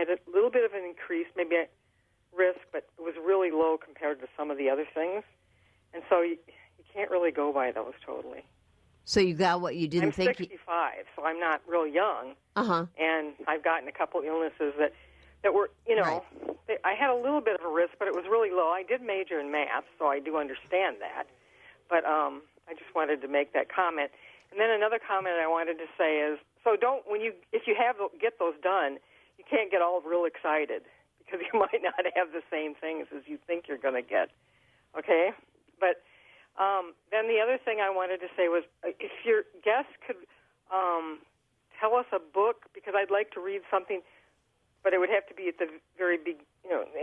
had a little bit of an increase, maybe a risk, but it was really low compared to some of the other things. And so you can't really go by those totally. So you got what you didn't think? I'm 65, so I'm not real young. Uh-huh. And I've gotten a couple illnesses that were, Right. I had a little bit of a risk, but it was really low. I did major in math, so I do understand that. But I just wanted to make that comment. And then another comment I wanted to say is, so if you get those done, you can't get all real excited because you might not have the same things as you think you're going to get. Okay? But then the other thing I wanted to say was, if your guest could tell us a book, because I'd like to read something, but it would have to be at the very big,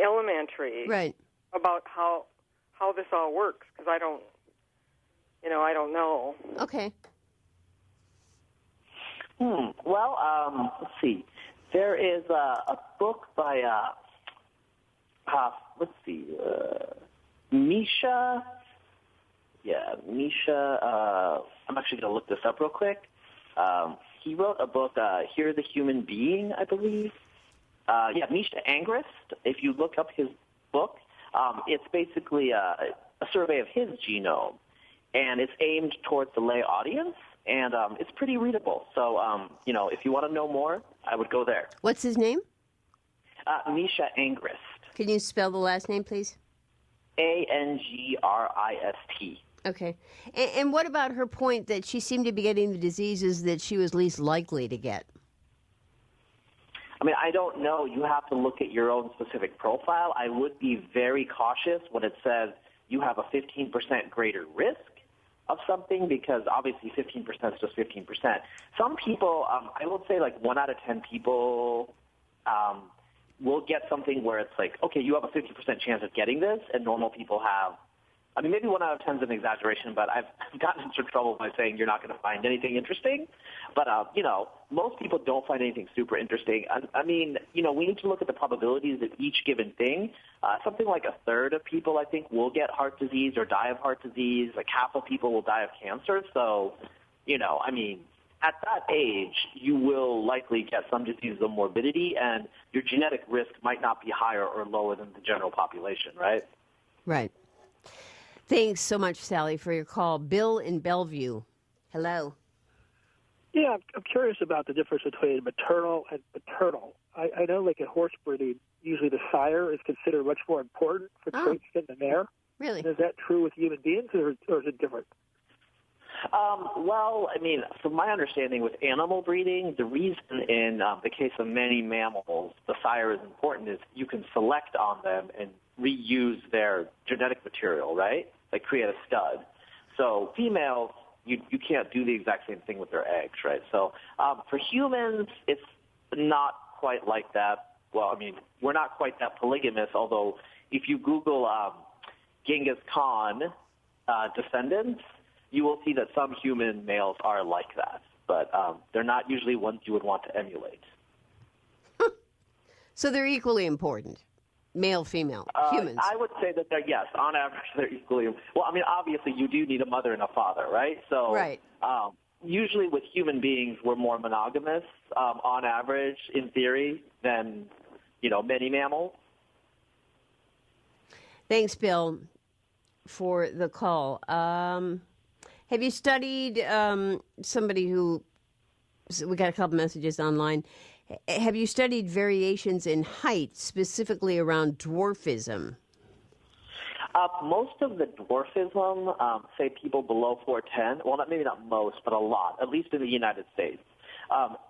elementary, right, about how this all works, because I don't know. Okay. Well, let's see. There is a book by Misha. Yeah, Misha. I'm actually going to look this up real quick. He wrote a book, Hear the Human Being, I believe. Misha Angrist. If you look up his book, it's basically a survey of his genome, and it's aimed towards the lay audience, and it's pretty readable. So, if you want to know more, I would go there. What's his name? Misha Angrist. Can you spell the last name, please? Angrist. Okay. And what about her point that she seemed to be getting the diseases that she was least likely to get? I mean, I don't know. You have to look at your own specific profile. I would be very cautious when it says you have a 15% greater risk of something, because obviously 15% is just 15%. Some people, I would say like 1 out of 10 people will get something where it's like, okay, you have a 50% chance of getting this, and normal people have, I mean, maybe 1 out of 10 is an exaggeration, but I've gotten into trouble by saying you're not going to find anything interesting. But, most people don't find anything super interesting. I mean, we need to look at the probabilities of each given thing. Something like a third of people, I think, will get heart disease or die of heart disease. Like half of people will die of cancer. So, I mean, at that age, you will likely get some diseases of morbidity, and your genetic risk might not be higher or lower than the general population, right? Right. Thanks so much, Sally, for your call. Bill in Bellevue. Hello. Yeah, I'm curious about the difference between maternal and paternal. I know, like in horse breeding, usually the sire is considered much more important for traits than the mare. Really? And is that true with human beings, or is it different? Well, I mean, from my understanding with animal breeding, the reason in the case of many mammals the sire is important is you can select on them and reuse their genetic material, right? Like create a stud. So females, you can't do the exact same thing with their eggs, right? So for humans, it's not quite like that. Well, I mean, we're not quite that polygamous, although if you Google Genghis Khan descendants, you will see that some human males are like that. But they're not usually ones you would want to emulate. So they're equally important. Male, female, humans. I would say that they're, yes, on average, they're equally. Well, I mean, obviously, you do need a mother and a father, right? So, right. Usually with human beings, we're more monogamous, on average, in theory, than, many mammals. Thanks, Bill, for the call. Have you studied somebody who, we got a couple messages online, have you studied variations in height, specifically around dwarfism? Most of the dwarfism, say people below 4'10", well, maybe not most, but a lot, at least in the United States,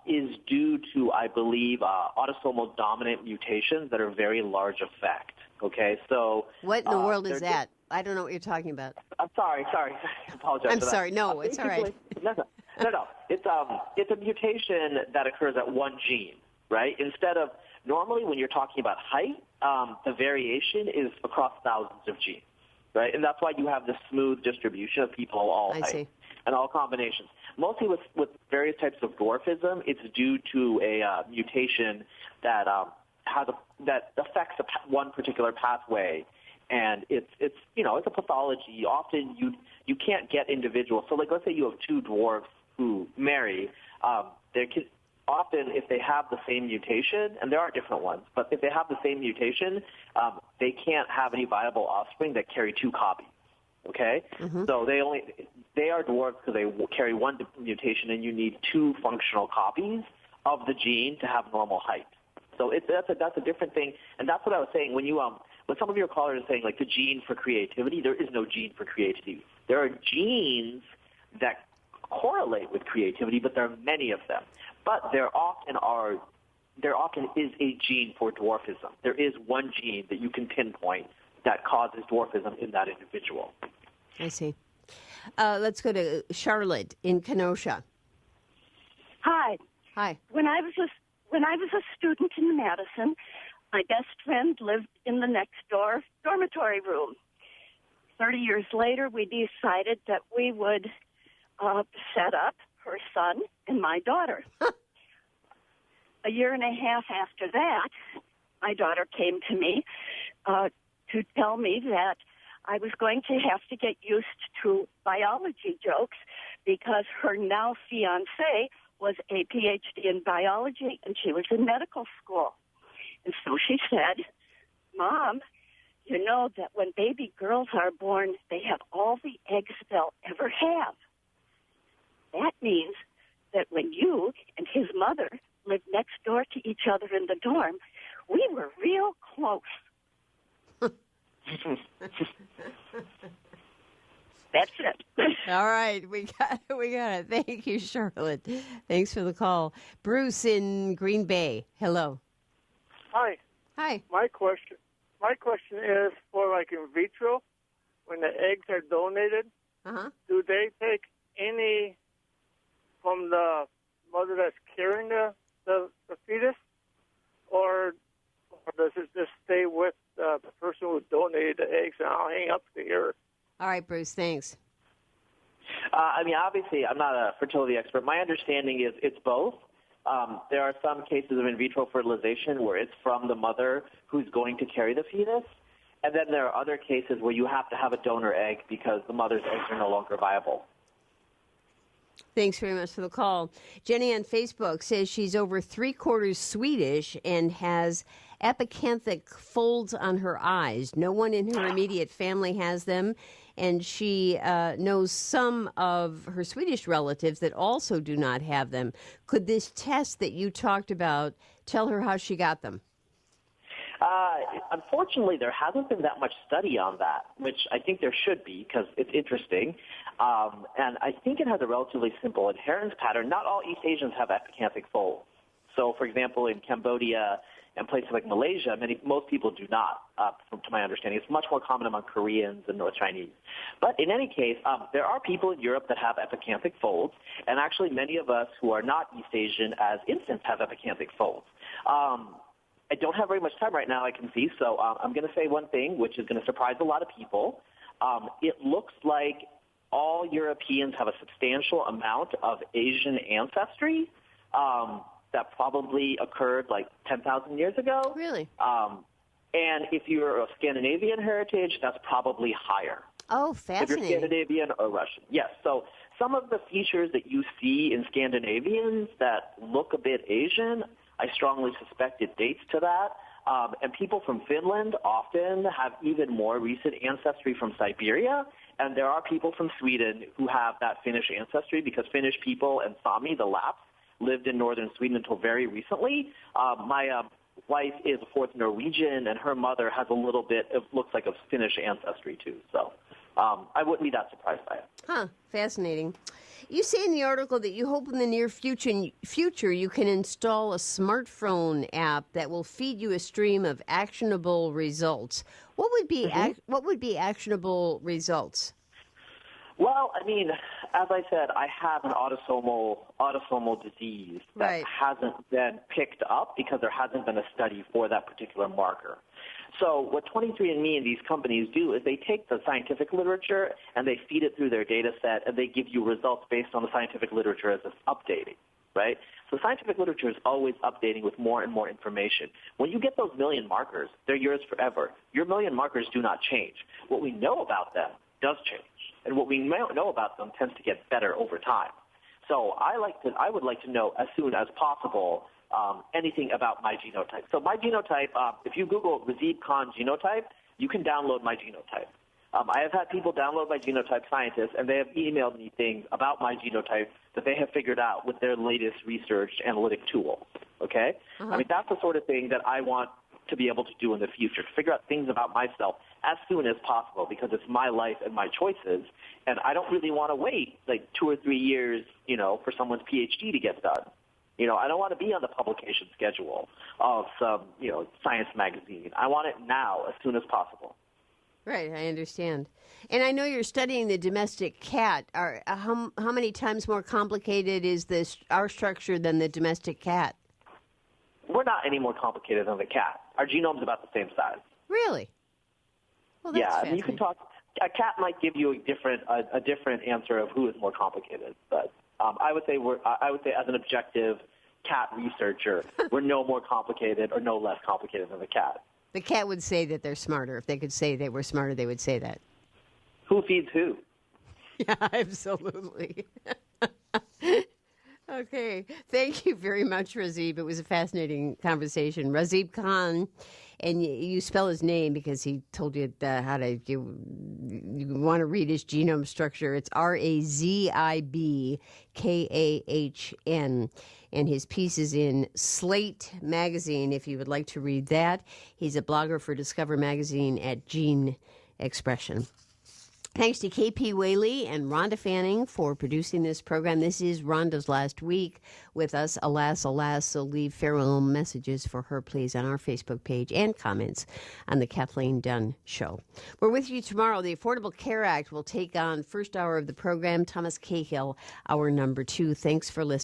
is due to, I believe, autosomal dominant mutations that are very large effect. Okay, so what in the world is that? I don't know what you're talking about. I'm sorry. I apologize. I'm for that. sorry. No, it's all right. No. It's a mutation that occurs at one gene, right? Instead of normally when you're talking about height, the variation is across thousands of genes, right? And that's why you have this smooth distribution of people of all heights and all combinations. Mostly with various types of dwarfism, it's due to a mutation that that affects one particular pathway. And it's a pathology. Often you can't get individuals. So like let's say you have two dwarfs who marry. often if they have the same mutation, and there are different ones, but if they have the same mutation, they can't have any viable offspring that carry 2 copies. Okay? Mm-hmm. So they are dwarfs because they carry 1 mutation, and you need 2 functional copies of the gene to have normal height. So that's a different thing, and that's what I was saying when some of your callers are saying like the gene for creativity. There is no gene for creativity. There are genes that correlate with creativity, but there are many of them. But there often is a gene for dwarfism. There is one gene that you can pinpoint that causes dwarfism in that individual. I see. Let's go to Charlotte in Kenosha. Hi. Hi. When I was a student in Madison, my best friend lived in the next door dormitory room. 30 years later, we decided that we would set up her son and my daughter. A year and a half after that, my daughter came to me to tell me that I was going to have to get used to biology jokes because her now fiancé was a PhD in biology and she was in medical school. And so she said, Mom, you know that when baby girls are born, they have all the eggs they'll ever have. That means that when you and his mother lived next door to each other in the dorm, we were real close. That's it. All right, we got it. Thank you, Charlotte. Thanks for the call. Bruce in Green Bay. Hello. Hi. Hi. My question is for like in vitro, when the eggs are donated, do they take any from the mother that's carrying the fetus, or does it just stay with the person who donated the eggs? And I'll hang up here. All right, Bruce, thanks. Obviously, I'm not a fertility expert. My understanding is it's both. There are some cases of in vitro fertilization where it's from the mother who's going to carry the fetus. And then there are other cases where you have to have a donor egg because the mother's eggs are no longer viable. Thanks very much for the call. Jenny on Facebook says she's over 3/4 Swedish and has epicanthic folds on her eyes. No one in her immediate family has them, and she knows some of her Swedish relatives that also do not have them. Could this test that you talked about tell her how she got them? Unfortunately, there hasn't been that much study on that, which I think there should be because it's interesting. And I think it has a relatively simple inheritance pattern. Not all East Asians have epicanthic folds. So, for example, in Cambodia and places like Malaysia, most people do not, to my understanding. It's much more common among Koreans and North Chinese. But in any case, there are people in Europe that have epicanthic folds, and actually many of us who are not East Asian as infants have epicanthic folds. I don't have very much time right now, I can see, so I'm going to say one thing, which is going to surprise a lot of people. It looks like all Europeans have a substantial amount of Asian ancestry that probably occurred like 10,000 years ago. Really? And if you're of Scandinavian heritage, that's probably higher. Oh, fascinating. If you're Scandinavian or Russian. Yes, so some of the features that you see in Scandinavians that look a bit Asian, I strongly suspect it dates to that. And people from Finland often have even more recent ancestry from Siberia. And there are people from Sweden who have that Finnish ancestry because Finnish people and Sami, the Lapps, lived in northern Sweden until very recently. My wife is a fourth Norwegian, and her mother has a little bit of, looks like, a Finnish ancestry too. So I wouldn't be that surprised by it. Huh, fascinating. You say in the article that you hope in the near future you can install a smartphone app that will feed you a stream of actionable results. What would be actionable results? Well, as I said, I have an autosomal disease that hasn't been picked up because there hasn't been a study for that particular marker. So what 23andMe and these companies do is they take the scientific literature and they feed it through their data set and they give you results based on the scientific literature as it's updating, right? So scientific literature is always updating with more and more information. When you get those million markers, they're yours forever. Your million markers do not change. What we know about them does change. And what we know about them tends to get better over time. So I would like to know as soon as possible anything about my genotype. So my genotype, if you Google Razib Khan genotype, you can download my genotype. I have had people download my genotype, scientists, and they have emailed me things about my genotype that they have figured out with their latest research analytic tool. Okay? Uh-huh. I mean, that's the sort of thing that I want to be able to do in the future, to figure out things about myself as soon as possible, because it's my life and my choices, and I don't really want to wait like 2 or 3 years, for someone's PhD to get done. I don't want to be on the publication schedule of some, science magazine. I want it now, as soon as possible. Right, I understand. And I know you're studying the domestic cat. How many times more complicated is our structure than the domestic cat? We're not any more complicated than the cat. Our genome's about the same size. Really? Well, that's yeah, I mean, you can talk. A cat might give you a different answer of who is more complicated, but I would say as an objective cat researcher, we're no more complicated or no less complicated than the cat. The cat would say that they're smarter. If they could say they were smarter, they would say that. Who feeds who? Yeah, absolutely. Okay. Thank you very much, Razib. It was a fascinating conversation. Razib Khan, and you spell his name because he told you how to, you want to read his genome structure. It's Razibkhahn. And his piece is in Slate magazine, if you would like to read that. He's a blogger for Discover Magazine at Gene Expression. Thanks to KP Whaley and Rhonda Fanning for producing this program. This is Rhonda's last week with us, alas, so leave farewell messages for her, please, on our Facebook page and comments on the Kathleen Dunn Show. We're with you tomorrow. The Affordable Care Act will take on first hour of the program. Thomas Cahill, hour number 2. Thanks for listening.